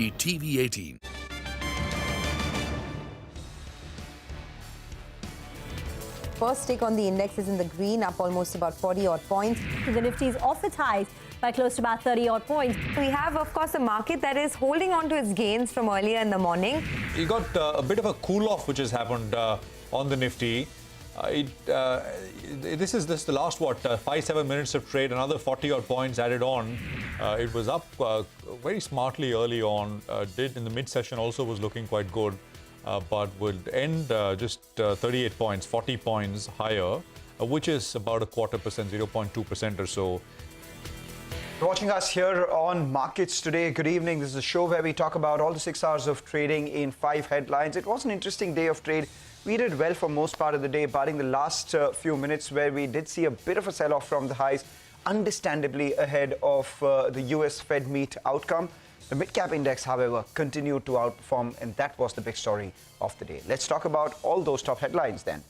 TV18. First take on the index is in the green, up almost about 40 odd points. The Nifty is off its highs by close to about 30 odd points. We have, of course, a market that is holding on to its gains from earlier in the morning. You got a bit of a cool-off which has happened on the Nifty. This is the last, 5-7 minutes of trade, another 40 odd points added on. It was up very smartly early on, did in the mid-session also was looking quite good, but would end just 38 points, 40 points higher, which is about 0.25%, 0.2% or so. Watching us here on Markets Today, good evening. This is a show where we talk about all the 6 hours of trading in 5 headlines. It was an interesting day of trade. We did well for most part of the day, barring the last few minutes where we did see a bit of a sell-off from the highs, understandably ahead of the US Fed meet outcome. The mid-cap index, however, continued to outperform, and that was the big story of the day. Let's talk about all those top headlines then.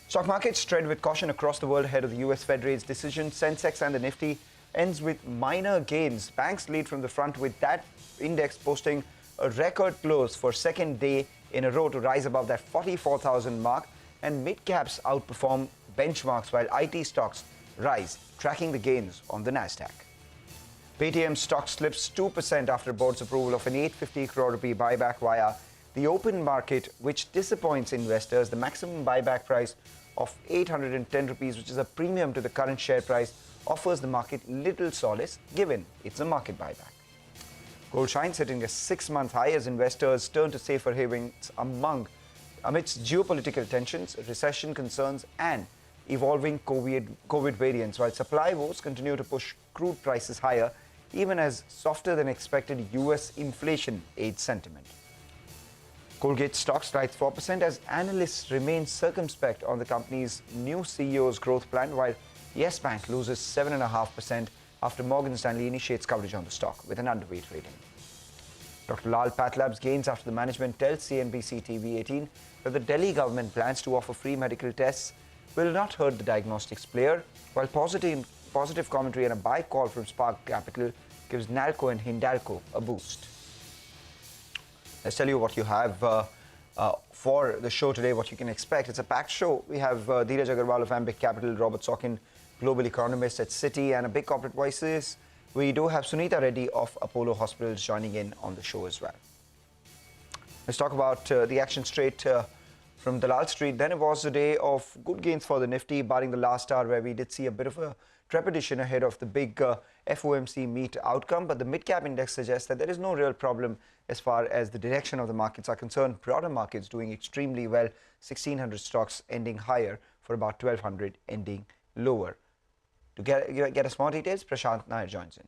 Stock markets tread with caution across the world ahead of the US Fed rate's decision. Sensex and the Nifty ends with minor gains. Banks lead from the front, with that index posting a record close for second day in a row to rise above that 44,000 mark, and mid-caps outperform benchmarks while IT stocks rise, tracking the gains on the Nasdaq. Paytm stock slips 2% after board's approval of an 850 crore rupee buyback via the open market, which disappoints investors. The maximum buyback price of 810 rupees, which is a premium to the current share price, offers the market little solace given it's a market buyback. Gold shines hitting a 6-month high as investors turn to safer havens amidst geopolitical tensions, recession concerns, and evolving COVID variants, while supply woes continue to push crude prices higher, even as softer than expected US inflation aids sentiment. Colgate stocks rise 4% as analysts remain circumspect on the company's new CEO's growth plan, while Yes Bank loses 7.5% after Morgan Stanley initiates coverage on the stock with an underweight rating. Dr. Lal Path Labs gains after the management tells CNBC-TV18 that the Delhi government plans to offer free medical tests will not hurt the diagnostics player, while positive commentary and a buy call from Spark Capital gives Nalco and Hindalco a boost. Let's tell you what you have for the show today, what you can expect. It's a packed show. We have Dheeraj Agarwal of Ambit Capital, Robert Sorkin, global economist at Citi, and a big corporate voices. We do have Sunita Reddy of Apollo Hospitals joining in on the show as well. Let's talk about the action straight from Dalal Street. Then it was a day of good gains for the Nifty, barring the last hour where we did see a bit of a trepidation ahead of the big FOMC meet outcome. But the mid-cap index suggests that there is no real problem as far as the direction of the markets are concerned. Broader markets doing extremely well, 1,600 stocks ending higher for about 1,200 ending lower. To get us more details, Prashant Nair joins in.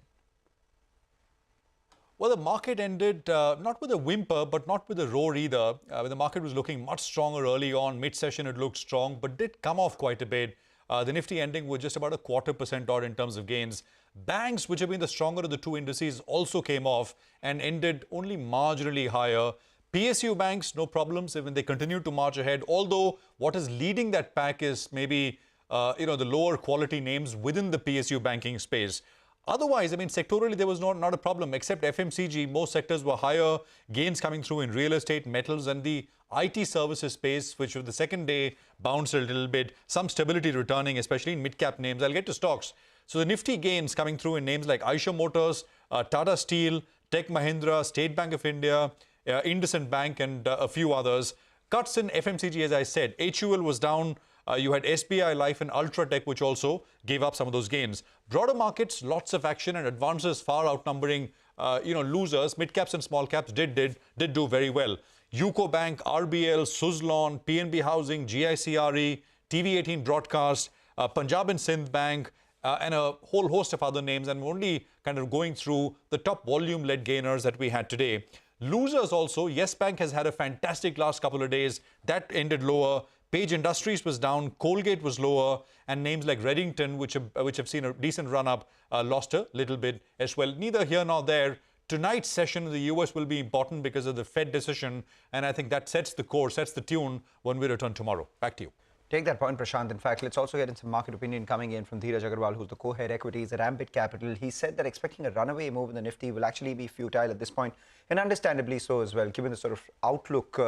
Well, the market ended not with a whimper, but not with a roar either. The market was looking much stronger early on. Mid-session, it looked strong, but did come off quite a bit. The Nifty ending with just about 0.25% odd in terms of gains. Banks, which have been the stronger of the two indices, also came off and ended only marginally higher. PSU banks, no problems, even they continued to march ahead. Although what is leading that pack is maybe the lower quality names within the PSU banking space. Otherwise, I mean, sectorally, there was not a problem, except FMCG. Most sectors were higher, gains coming through in real estate, metals, and the IT services space, which for the second day bounced a little bit. Some stability returning, especially in mid-cap names. I'll get to stocks. So the Nifty gains coming through in names like Eicher Motors, Tata Steel, Tech Mahindra, State Bank of India, IndusInd Bank, and a few others. Cuts in FMCG, as I said. HUL was down. You had SBI Life and Ultratech, which also gave up some of those gains. Broader markets, lots of action and advances far outnumbering, losers. Mid-caps and small caps did do very well. UCO Bank, RBL, Suzlon, PNB Housing, GICRE, TV18 Broadcast, Punjab and Sindh Bank, and a whole host of other names. And we're only kind of going through the top volume-led gainers that we had today. Losers also, Yes Bank has had a fantastic last couple of days. That ended lower. Page Industries was down, Colgate was lower, and names like Reddington, which have seen a decent run-up, lost a little bit as well. Neither here nor there. Tonight's session in the US will be important because of the Fed decision, and I think that sets the course, sets the tune when we return tomorrow. Back to you. Take that point, Prashant. In fact, let's also get into market opinion coming in from Dheeraj Agarwal, who's the co-head equities at Ambit Capital. He said that expecting a runaway move in the Nifty will actually be futile at this point, and understandably so as well, given the sort of outlook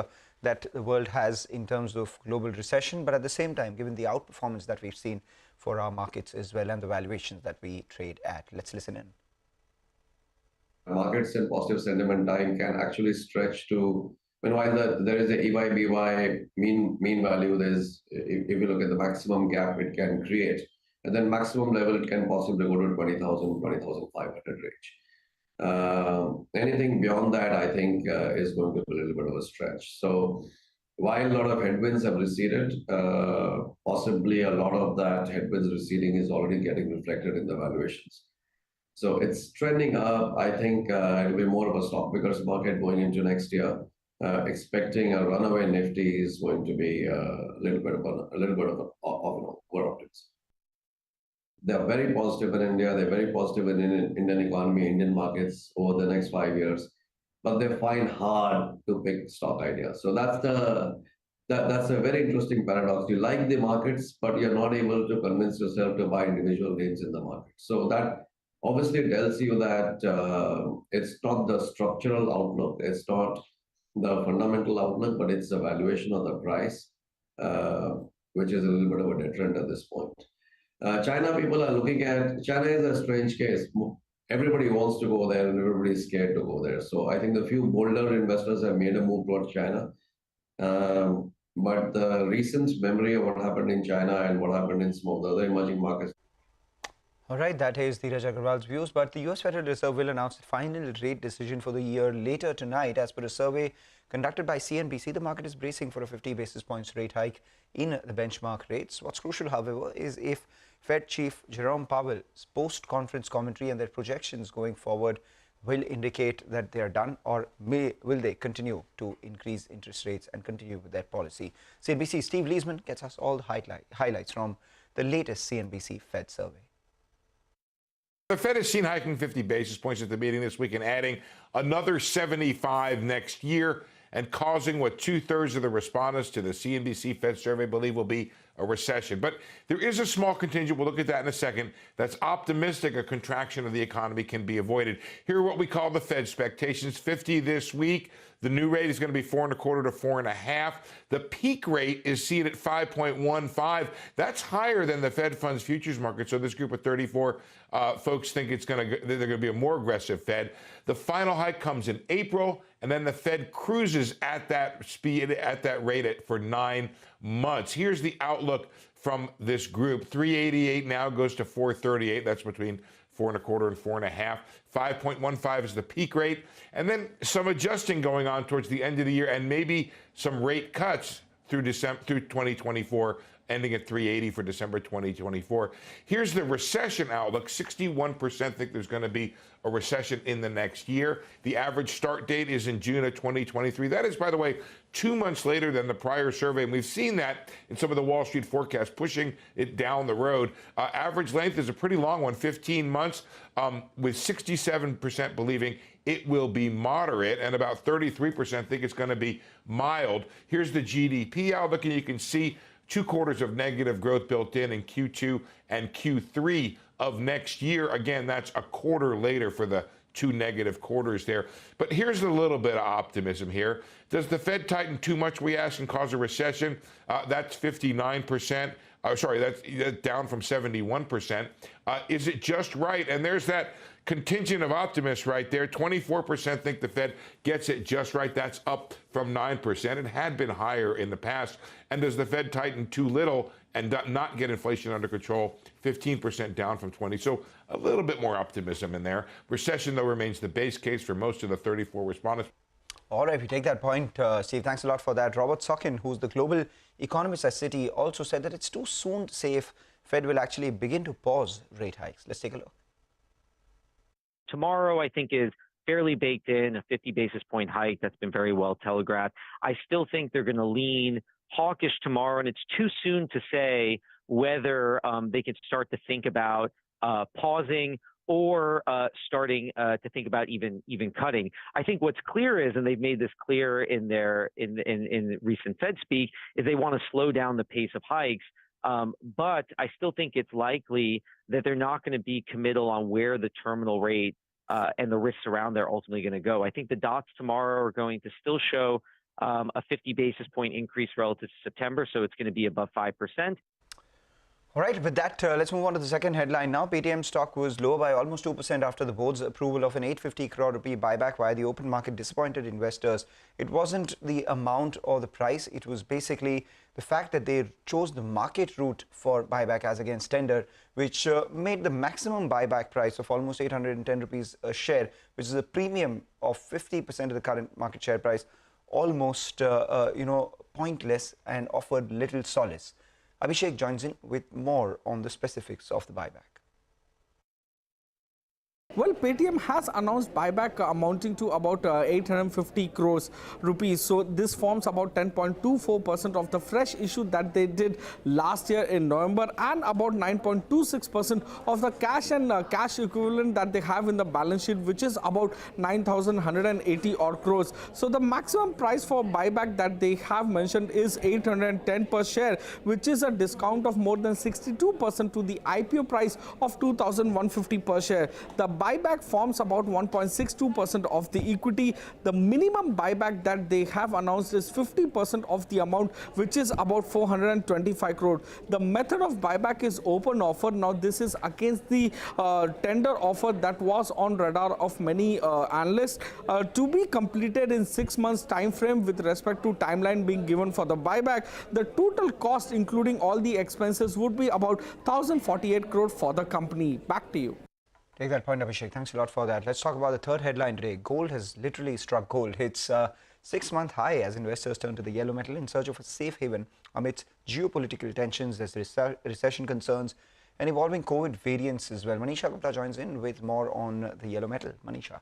that the world has in terms of global recession, but at the same time, given the outperformance that we've seen for our markets as well and the valuations that we trade at. Let's listen in. Markets and positive sentiment time can actually stretch to, while there is a EY/BY mean value, there's, if you look at the maximum gap it can create, and then maximum level it can possibly go to 20,000, 20,500 range. Anything beyond that, I think, is going to be a little bit of a stretch. So while a lot of headwinds have receded, possibly a lot of that headwinds receding is already getting reflected in the valuations. So it's trending up. I think it'll be more of a stock pickers market going into next year. Expecting a runaway Nifty is going to be a little bit of an over-optimism. They're very positive in India. They're very positive in Indian economy, Indian markets over the next 5 years, but they find hard to pick stock ideas. So that's a very interesting paradox. You like the markets, but you're not able to convince yourself to buy individual names in the market. So that obviously tells you that it's not the structural outlook, it's not the fundamental outlook, but it's the valuation of the price, which is a little bit of a deterrent at this point. China, people are looking at, China is a strange case. Everybody wants to go there and everybody's scared to go there. So I think the few bolder investors have made a move towards China. But the recent memory of what happened in China and what happened in some of the other emerging markets. All right, that is Dheeraj Agarwal's views, but the US Federal Reserve will announce the final rate decision for the year later tonight. As per a survey conducted by CNBC, the market is bracing for a 50 basis points rate hike in the benchmark rates. What's crucial, however, is if Fed Chief Jerome Powell's post-conference commentary and their projections going forward will indicate that they are done, or will they continue to increase interest rates and continue with their policy. CNBC's Steve Leisman gets us all the highlights from the latest CNBC Fed survey. The Fed is seen hiking 50 basis points at the meeting this week and adding another 75 next year, and causing what 2/3 of the respondents to the CNBC Fed survey believe will be a recession. But there is a small contingent, we'll look at that in a second, that's optimistic a contraction of the economy can be avoided. Here are what we call the Fed expectations. 50 this week. The new rate is going to be 4.25 to 4.5. The peak rate is seen at 5.15. That's higher than the Fed funds futures market. So this group of 34 folks think they're going to be a more aggressive Fed. The final hike comes in April, and then the Fed cruises at that speed, at that rate for 9 months. Here's the outlook from this group. 388 now goes to 438. That's between 4.25 and 4.5. 5.15 is the peak rate, and then some adjusting going on towards the end of the year, and maybe some rate cuts through 2024, ending at 380 for December 2024. Here's the recession outlook. 61% think there's going to be a recession in the next year. The average start date is in June of 2023. That is, by the way, 2 months later than the prior survey, and we've seen that in some of the Wall Street forecasts, pushing it down the road. Average length is a pretty long one, 15 months, with 67% believing it will be moderate, and about 33% think it's going to be mild. Here's the GDP outlook, and you can see 2 quarters of negative growth built in Q2 and Q3 of next year. Again, that's a quarter later for the 2 negative quarters there. But here's a little bit of optimism here. Does the Fed tighten too much, we ask, and cause a recession? That's 59%. That's down from 71%. Is it just right? And there's that contingent of optimists right there. 24% think the Fed gets it just right. That's up from 9%. It had been higher in the past. And does the Fed tighten too little and not get inflation under control? 15% down from 20. So a little bit more optimism in there. Recession, though, remains the base case for most of the 34 respondents. All right, we take that point, Steve. Thanks a lot for that. Robert Sokin, who's the global economist at Citi, also said that it's too soon to say if Fed will actually begin to pause rate hikes. Let's take a look. Tomorrow, I think, is fairly baked in, a 50 basis point hike that's been very well telegraphed. I still think they're going to lean hawkish tomorrow, and it's too soon to say whether they can start to think about pausing or starting to think about even cutting. I think what's clear is, and they've made this clear in recent Fed speak, is they want to slow down the pace of hikes. But I still think it's likely that they're not going to be committal on where the terminal rate and the risks around there are ultimately going to go. I think the dots tomorrow are going to still show a 50 basis point increase relative to September, so it's going to be above 5%. All right, with that, let's move on to the second headline now. Paytm stock was lower by almost 2% after the board's approval of an 850 crore rupee buyback via the open market disappointed investors. It wasn't the amount or the price, it was basically the fact that they chose the market route for buyback as against tender, which made the maximum buyback price of almost 810 rupees a share, which is a premium of 50% of the current market share price, almost pointless and offered little solace. Abhishek joins in with more on the specifics of the buyback. Well, Paytm has announced buyback amounting to about 850 crores rupees. So this forms about 10.24% of the fresh issue that they did last year in November, and about 9.26% of the cash and cash equivalent that they have in the balance sheet, which is about 9,180 odd crores. So the maximum price for buyback that they have mentioned is 810 per share, which is a discount of more than 62% to the IPO price of 2,150 per share. The buyback forms about 1.62% of the equity. The minimum buyback that they have announced is 50% of the amount, which is about 425 crore. The method of buyback is open offer. Now, this is against the tender offer that was on radar of many analysts to be completed in 6 months time frame with respect to timeline being given for the buyback. The total cost, including all the expenses, would be about 1,048 crore for the company. Back to you. Take that point, Abhishek. Thanks a lot for that. Let's talk about the third headline today. Gold has literally struck gold. It's a 6-month high as investors turn to the yellow metal in search of a safe haven amidst geopolitical tensions, there's recession concerns, and evolving COVID variants as well. Manisha Gupta joins in with more on the yellow metal. Manisha.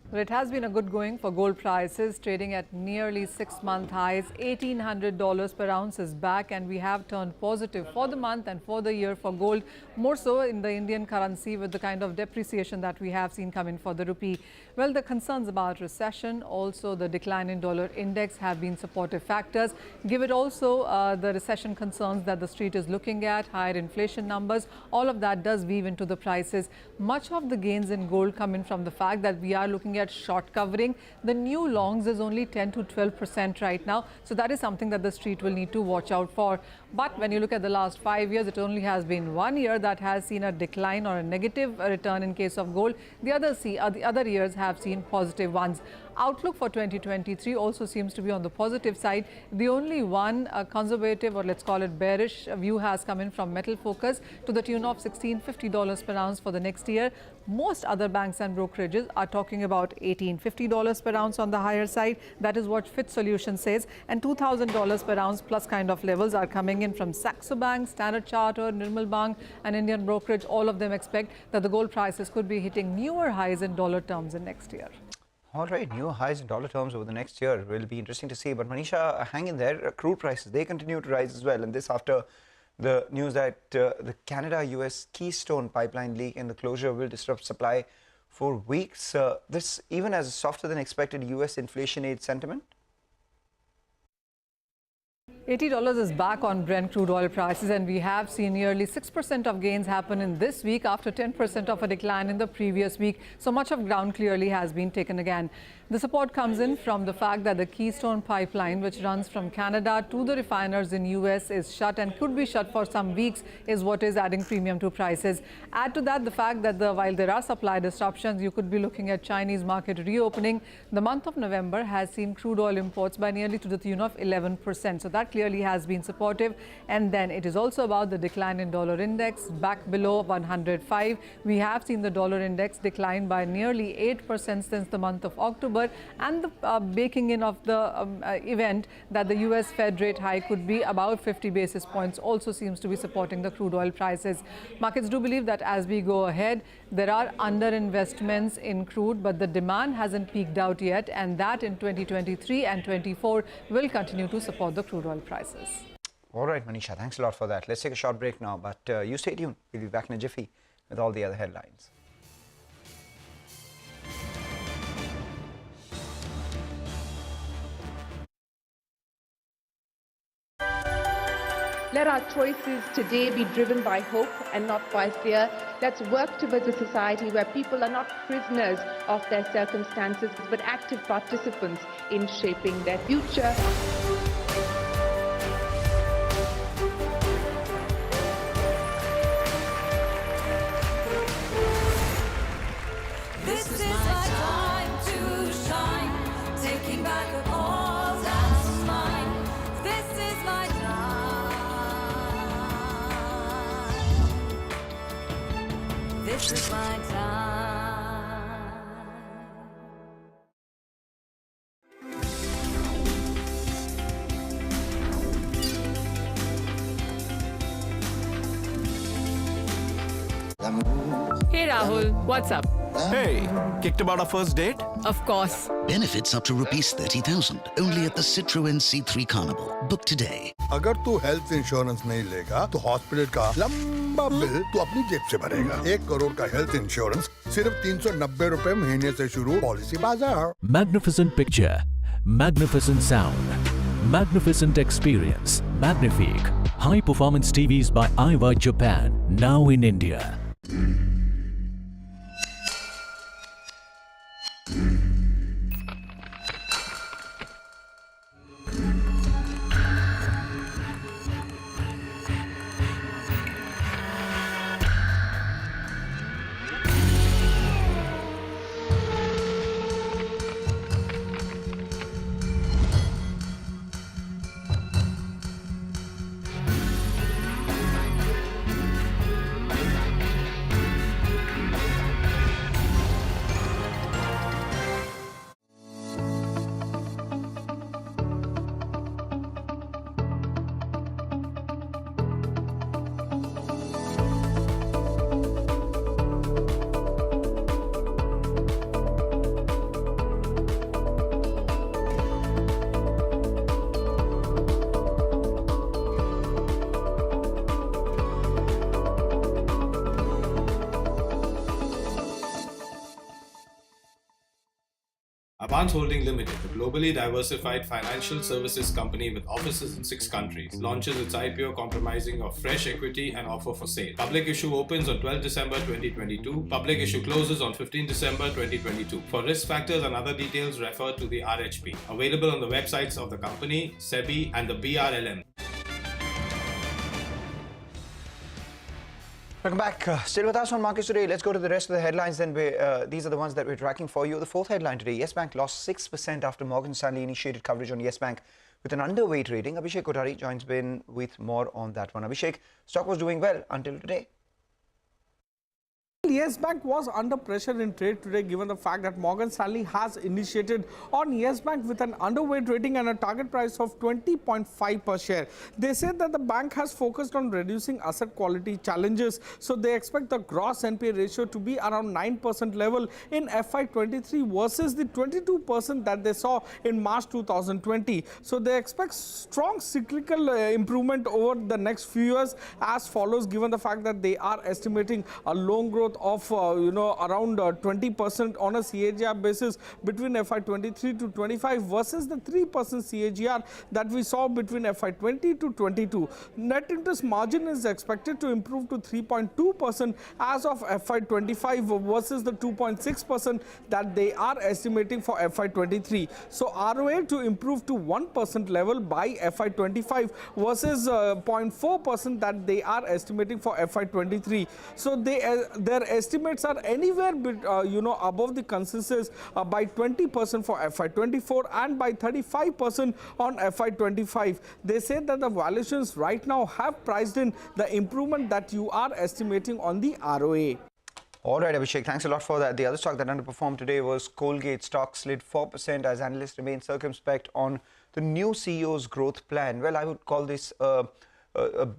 Well, it has been a good going for gold prices, trading at nearly 6-month highs. $1,800 per ounce is back, and we have turned positive for the month and for the year for gold, more so in the Indian currency with the kind of depreciation that we have seen come in for the rupee. Well, the concerns about recession, also the decline in dollar index have been supportive factors. Give it also the recession concerns that the street is looking at, higher inflation numbers, all of that does weave into the prices. Much of the gains in gold come in from the fact that we are looking at short covering. The new longs is only 10 to 12% right now. So that is something that the street will need to watch out for. But when you look at the last 5 years, it only has been 1 year that has seen a decline or a negative return in case of gold. The other years have seen positive ones. Outlook for 2023 also seems to be on the positive side. The only one conservative, or let's call it bearish view, has come in from Metal Focus to the tune of $1,650 per ounce for the next year. Most other banks and brokerages are talking about $1,850 per ounce on the higher side. That is what Fit Solutions says. And $2,000 per ounce plus kind of levels are coming in from Saxo Bank, Standard Chartered, Nirmal Bang, and Indian Brokerage. All of them expect that the gold prices could be hitting newer highs in dollar terms in next year. All right, new highs in dollar terms over the next year will be interesting to see. But Manisha, hang in there. Crude prices, they continue to rise as well. And this after the news that the Canada-US Keystone pipeline leak and the closure will disrupt supply for weeks. This even as softer than expected US inflation aid sentiment. $80 is back on Brent crude oil prices, and we have seen nearly 6% of gains happen in this week after 10% of a decline in the previous week. So much of ground clearly has been taken again. The support comes in from the fact that the Keystone pipeline, which runs from Canada to the refiners in US, is shut and could be shut for some weeks, is what is adding premium to prices. Add to that the fact that while there are supply disruptions, you could be looking at Chinese market reopening. The month of November has seen crude oil imports by nearly to the tune of 11%. So that clearly has been supportive. And then it is also about the decline in dollar index back below 105. We have seen the dollar index decline by nearly 8% since the month of October. And the baking in of the event that the US Fed rate hike could be about 50 basis points also seems to be supporting the crude oil prices. Markets do believe that as we go ahead, there are underinvestments in crude, but the demand hasn't peaked out yet, and that in 2023 and 24 will continue to support the crude oil prices. All right, Manisha, thanks a lot for that. Let's take a short break now, but you stay tuned. We'll be back in a jiffy. with all the other headlines. Let our choices today be driven by hope and not by fear. Let's work towards a society where people are not prisoners of their circumstances, but active participants in shaping their future. This is my time to shine, taking back all that's mine. This is my time. This is my time. Hey Rahul, what's up? Hey, kicked about our first date? Of course. Benefits up to rupees 30,000 only at the Citroën C3 Carnival. Book today. अगर तू health insurance नहीं लेगा तो hospital का लंबा bill तू अपनी जेब से भरेगा। 1 करोड़ का हेल्थ इंश्योरेंस सिर्फ 390 रुपए महीने से शुरू। पॉलिसी बाजार। Magnificent picture, magnificent sound, magnificent experience. Magnifique. High performance TVs by iWa Japan. Now in India. Advance Holding Limited, a globally diversified financial services company with offices in 6 countries, launches its IPO comprising of fresh equity and offer for sale. Public issue opens on 12 December 2022. Public issue closes on 15 December 2022. For risk factors and other details, refer to the RHP. Available on the websites of the company, SEBI and the BRLM. Welcome back. Still with us on Markets Today. Let's go to the rest of the headlines. Then these are the ones that we're tracking for you. The fourth headline today, Yes Bank lost 6% after Morgan Stanley initiated coverage on Yes Bank with an underweight rating. Abhishek Kothari joins in with more on that one. Abhishek, stock was doing well until today. Yes Bank was under pressure in trade today given the fact that Morgan Stanley has initiated on Yes Bank with an underweight rating and a target price of 20.5 per share. They said that the bank has focused on reducing asset quality challenges, so they expect the gross NPA ratio to be around 9% level in FY23 versus the 22% that they saw in March 2020. So they expect strong cyclical improvement over the next few years as follows, given the fact that they are estimating a loan growth of around 20% on a CAGR basis between FY23 to 25 versus the 3% CAGR that we saw between FY20 to 22. Net interest margin is expected to improve to 3.2% as of FY25 versus the 2.6% that they are estimating for FY23. So ROA to improve to 1% level by FY25 versus 0.4% that they are estimating for FY23. So their estimates are anywhere above the consensus by 20% for FY24 and by 35% on FY25. They say that the valuations right now have priced in the improvement that you are estimating on the ROA. All right, Abhishek, thanks a lot for that. The other stock that underperformed today was Colgate. Stock slid 4% as analysts remain circumspect on the new CEO's growth plan. Well, I would call this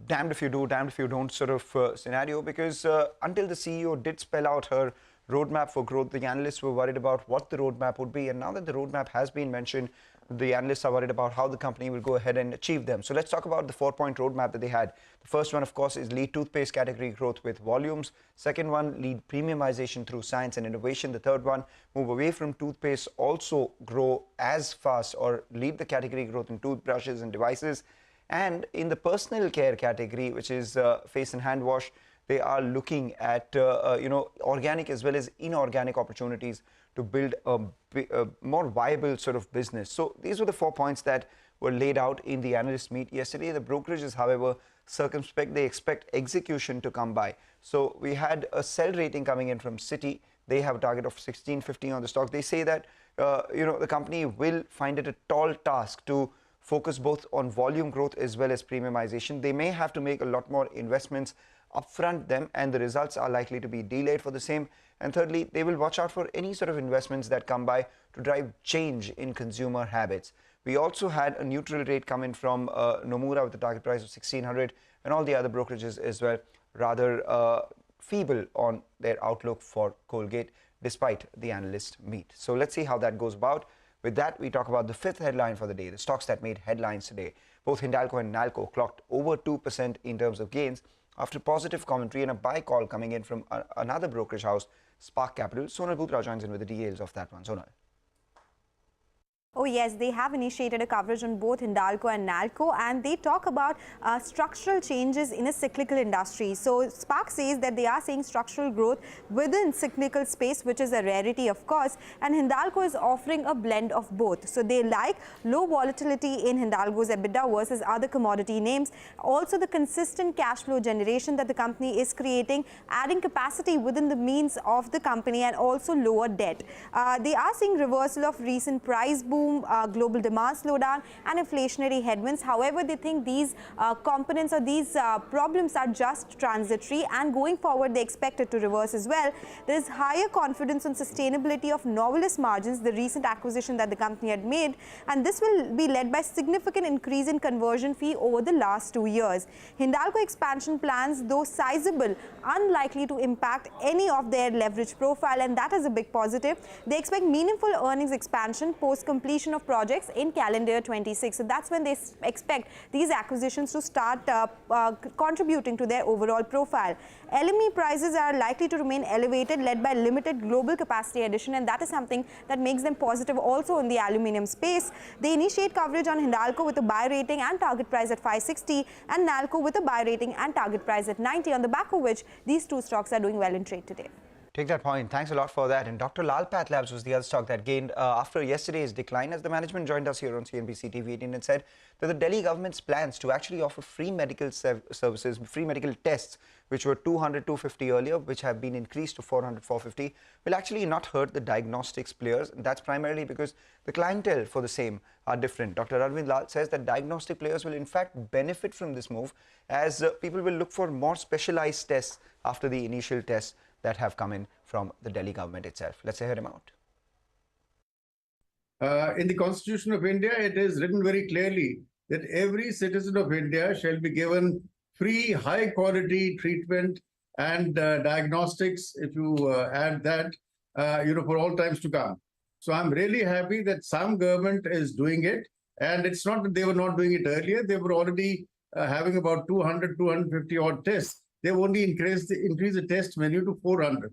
damned if you do, damned if you don't sort of scenario, because until the CEO did spell out her roadmap for growth. The analysts were worried about what the roadmap would be, and now that the roadmap has been mentioned, the analysts are worried about how the company will go ahead and achieve them. So let's talk about the 4-point roadmap that they had. The first one, of course, is lead toothpaste category growth with volumes. Second one, lead premiumization through science and innovation. The third one, move away from toothpaste, also grow as fast or lead the category growth in toothbrushes and devices. And in the personal care category, which is face and hand wash, they are looking at organic as well as inorganic opportunities to build a more viable sort of business. So these were the 4 points that were laid out in the analyst meet yesterday. The brokerage is, however, circumspect. They expect execution to come by. So we had a sell rating coming in from Citi. They have a target of 16.50 on the stock. They say that the company will find it a tall task to focus both on volume growth as well as premiumization. They may have to make a lot more investments upfront them, and the results are likely to be delayed for the same. And thirdly, they will watch out for any sort of investments that come by to drive change in consumer habits. We also had a neutral rate come in from Nomura with a target price of 1600, and all the other brokerages as well rather feeble on their outlook for Colgate despite the analyst meet. So let's see how that goes about. With that, we talk about the fifth headline for the day, the stocks that made headlines today. Both Hindalco and Nalco clocked over 2% in terms of gains after positive commentary and a buy call coming in from another brokerage house, Spark Capital. Sonal Bhutra joins in with the details of that one. Sonal. Oh yes, they have initiated a coverage on both Hindalco and Nalco, and they talk about structural changes in a cyclical industry. So Spark says that they are seeing structural growth within cyclical space, which is a rarity of course, and Hindalco is offering a blend of both. So they like low volatility in Hindalco's EBITDA versus other commodity names, also the consistent cash flow generation that the company is creating, adding capacity within the means of the company, and also lower debt. They are seeing reversal of recent price boom, global demand slowdown and inflationary headwinds. However, they think these components or these problems are just transitory, and going forward they expect it to reverse as well. There is higher confidence on sustainability of Novelis margins, the recent acquisition that the company had made, and this will be led by significant increase in conversion fee over the last 2 years. Hindalco expansion plans, though sizable, unlikely to impact any of their leverage profile, and that is a big positive. They expect meaningful earnings expansion post completion of projects in calendar year 26. So that's when they expect these acquisitions to start contributing to their overall profile. LME prices are likely to remain elevated, led by limited global capacity addition, and that is something that makes them positive also in the aluminium space. They initiate coverage on Hindalco with a buy rating and target price at 560, and Nalco with a buy rating and target price at 90, on the back of which these two stocks are doing well in trade today. Take that point. Thanks a lot for that. And Dr. Lal Path Labs was the other stock that gained after yesterday's decline, as the management joined us here on CNBC-TV18 and said that the Delhi government's plans to actually offer free medical services, free medical tests, which were 200, 250 earlier, which have been increased to 400, 450, will actually not hurt the diagnostics players. And that's primarily because the clientele for the same are different. Dr. Arvind Lal says that diagnostic players will in fact benefit from this move, as people will look for more specialized tests after the initial tests that have come in from the Delhi government itself. Let's hear him out. In the Constitution of India, it is written very clearly that every citizen of India shall be given free, high-quality treatment and diagnostics, if you add that, for all times to come. So I'm really happy that some government is doing it, and it's not that they were not doing it earlier. They were already having about 200, 250 odd tests. They've only increased the test menu to 400.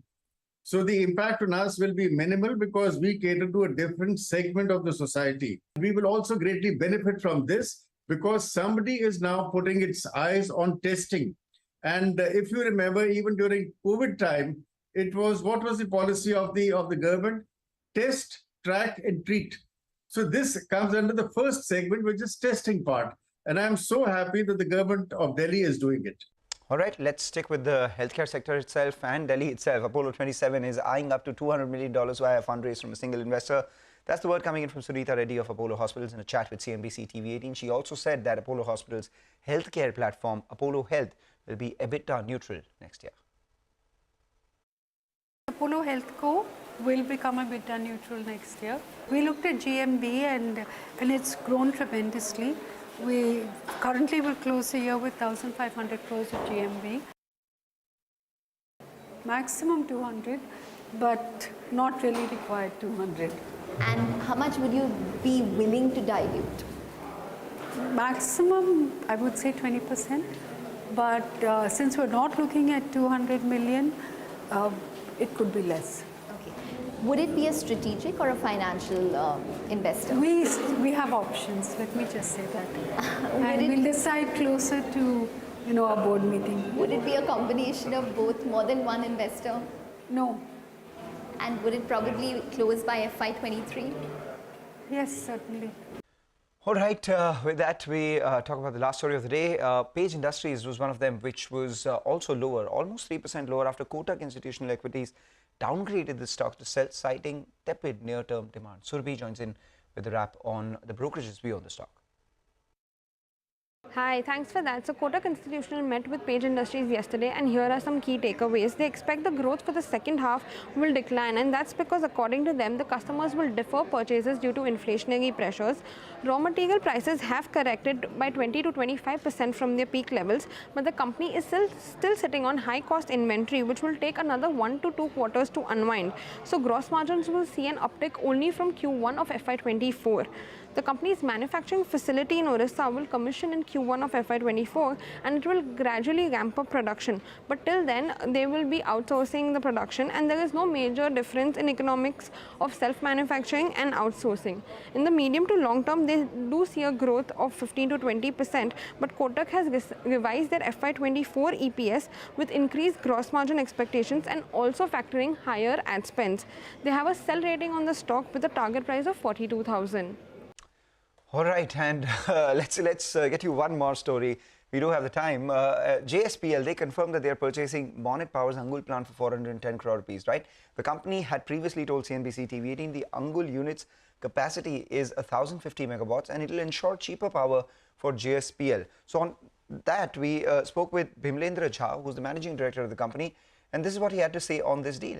So the impact on us will be minimal because we cater to a different segment of the society. We will also greatly benefit from this because somebody is now putting its eyes on testing. And if you remember, even during COVID time, what was the policy of the government? Test, track, and treat. So this comes under the first segment, which is testing part. And I'm so happy that the government of Delhi is doing it. All right, let's stick with the healthcare sector itself and Delhi itself. Apollo 27 is eyeing up to $200 million via a fundraise from a single investor. That's the word coming in from Sunita Reddy of Apollo Hospitals in a chat with CNBC-TV18. She also said that Apollo Hospitals' healthcare platform, Apollo Health, will be EBITDA neutral next year. Apollo Health Co. will become EBITDA neutral next year. We looked at GMV and it's grown tremendously. We currently will close the year with 1,500 crores of GMV. Maximum 200. but not really required 200. And how much would you be willing to dilute? Maximum, I would say 20%. But since we're not looking at 200 million, it could be less. Okay. Would it be a strategic or a financial investor? We have options. Let me just say that, and we'll decide closer to our board meeting. Would it be a combination of both, more than one investor? No. And would it probably close by FY23? Yes, certainly. All right, with that, we talk about the last story of the day. Page Industries was one of them, which was also lower, almost 3% lower after Kotak Institutional Equities downgraded the stock to sell, citing tepid near-term demand. Surabhi joins in with the wrap on the brokerage's view on the stock. Hi, thanks for that. So Kotak Institutional met with Page Industries yesterday, and here are some key takeaways. They expect the growth for the second half will decline, and that's because according to them, the customers will defer purchases due to inflationary pressures. Raw material prices have corrected by 20 to 25% from their peak levels, but the company is still sitting on high cost inventory, which will take another 1 to 2 quarters to unwind. So gross margins will see an uptick only from Q1 of FY24. The company's manufacturing facility in Orissa will commission in Q1 of FY24, and it will gradually ramp up production. But till then, they will be outsourcing the production, and there is no major difference in economics of self-manufacturing and outsourcing. In the medium to long term, they do see a growth of 15 to 20%, but Kotak has revised their FY24 EPS with increased gross margin expectations and also factoring higher ad spends. They have a sell rating on the stock with a target price of 42,000. All right, and let's get you one more story. We do have the time. JSPL, they confirmed that they are purchasing Monnet Power's Angul plant for 410 crore rupees, right? The company had previously told CNBC-TV18 the Angul unit's capacity is 1,050 megawatts, and it will ensure cheaper power for JSPL. So on that, we spoke with Bhimlendra Jha, who's the managing director of the company, and this is what he had to say on this deal.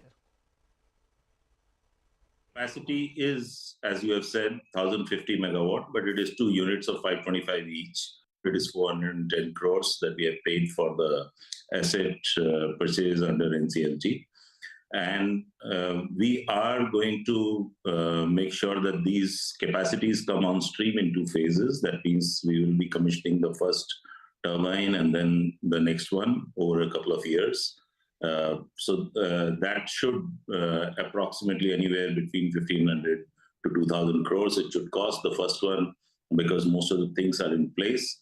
Capacity is, as you have said, 1,050 megawatt, but it is 2 units of 525 each. It is 410 crores that we have paid for the asset purchase under NCLT. And we are going to make sure that these capacities come on stream in 2 phases. That means we will be commissioning the first turbine and then the next one over a couple of years. So that should approximately anywhere between 1,500 to 2,000 crores. It should cost the first one because most of the things are in place.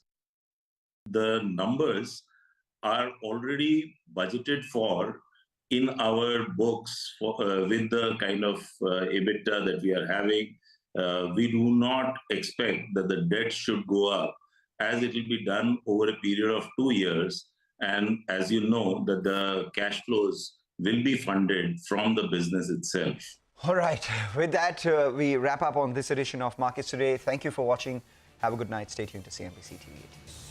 The numbers are already budgeted for in our books for, with the kind of EBITDA that we are having. We do not expect that the debt should go up, as it will be done over a period of 2 years. And as you know, that the cash flows will be funded from the business itself. All right. With that, we wrap up on this edition of Markets Today. Thank you for watching. Have a good night. Stay tuned to CNBC-TV18.